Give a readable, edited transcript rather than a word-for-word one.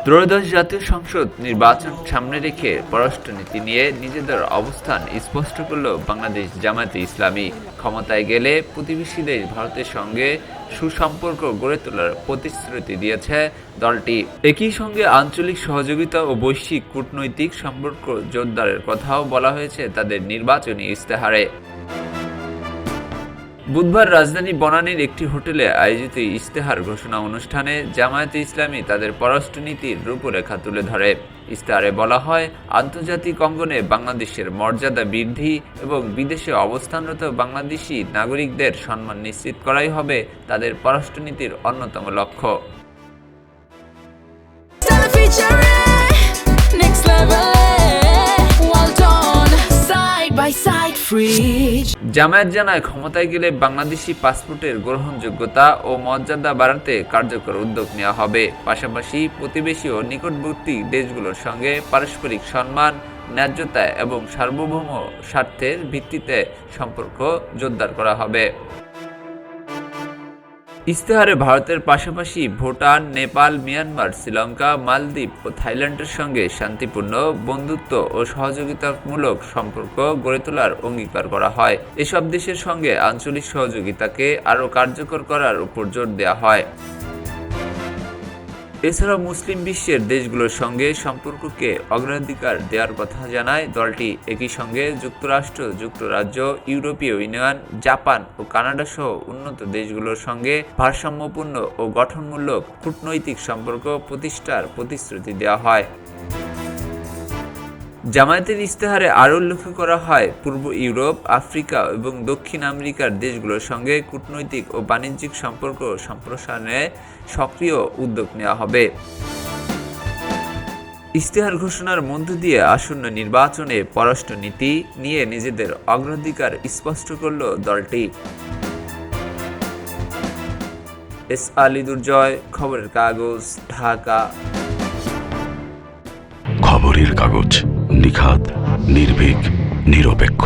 ত্রয়োদশ জাতীয় সংসদ নির্বাচন সামনে রেখে পররাষ্ট্রনীতি নিয়ে নিজেদের অবস্থান স্পষ্ট করল বাংলাদেশ জামায়াতে ইসলামী। ক্ষমতায় গেলে প্রতিবেশী দেশ ভারতের সঙ্গে সুসম্পর্ক গড়ে তোলার প্রতিশ্রুতি দিয়েছে দলটি। একই সঙ্গে আঞ্চলিক সহযোগিতা ও বৈশ্বিক কূটনৈতিক সম্পর্ক জোরদারের কথাও বলা হয়েছে তাদের নির্বাচনী ইশতেহারে। বুধবার রাজধানী বনানীর একটি হোটেলে আয়োজিত ইশতেহার ঘোষণা অনুষ্ঠানে জামায়াতে ইসলামী তাদের পররাষ্ট্রনীতির রূপরেখা তুলে ধরে। ইশতেহারে বলা হয়, আন্তর্জাতিক অঙ্গনে বাংলাদেশের মর্যাদা বৃদ্ধি এবং বিদেশে অবস্থানরত বাংলাদেশি নাগরিকদের সম্মান নিশ্চিত করাই হবে তাদের পররাষ্ট্রনীতির অন্যতম লক্ষ্য। জামায়াত জানায়, ক্ষমতায় গেলে বাংলাদেশি পাসপোর্টের গ্রহণযোগ্যতা ও মর্যাদা বাড়াতে কার্যকর উদ্যোগ নেওয়া হবে। পাশাপাশি প্রতিবেশী ও নিকটবর্তী দেশগুলোর সঙ্গে পারস্পরিক সম্মান, ন্যায্যতা এবং সার্বভৌম স্বার্থের ভিত্তিতে সম্পর্ক জোরদার করা হবে। ইশতেহারে ভারতের পাশাপাশি ভুটান, নেপাল, মিয়ানমার, শ্রীলঙ্কা, মালদ্বীপ ও থাইল্যান্ডের সঙ্গে শান্তিপূর্ণ, বন্ধুত্ব ও সহযোগিতামূলক সম্পর্ক গড়ে তোলার অঙ্গীকার করা হয়। এসব দেশের সঙ্গে আঞ্চলিক সহযোগিতাকে আরও কার্যকর করার উপর জোর দেওয়া হয়। এছাড়াও মুসলিম বিশ্বের দেশগুলোর সঙ্গে সম্পর্ককে অগ্রাধিকার দেওয়ার কথা জানায় দলটি। একই সঙ্গে যুক্তরাষ্ট্র, যুক্তরাজ্য, ইউরোপীয় ইউনিয়ন, জাপান ও কানাডা সহ উন্নত দেশগুলোর সঙ্গে ভারসাম্যপূর্ণ ও গঠনমূলক কূটনৈতিক সম্পর্ক প্রতিষ্ঠার প্রতিশ্রুতি দেওয়া হয়। জামায়াতের ইশতেহারে আরও উল্লেখ করা হয়, পূর্ব ইউরোপ, আফ্রিকা এবং দক্ষিণ আমেরিকার দেশগুলোর সঙ্গে কূটনৈতিক ও বাণিজ্যিক সম্পর্ক সম্প্রসারণে সক্রিয় উদ্যোগ নেওয়া হবে। ইশতেহার ঘোষণার মধ্য দিয়ে আসন্ন নির্বাচনে পররাষ্ট্রনীতি নিয়ে নিজেদের অগ্রাধিকার স্পষ্ট করল দলটি। এস আলী দুর্জয়, খবরের কাগজ, ঢাকা। খবরের কাগজ, নিখাত, নির্ভীক, নিরপেক্ষ।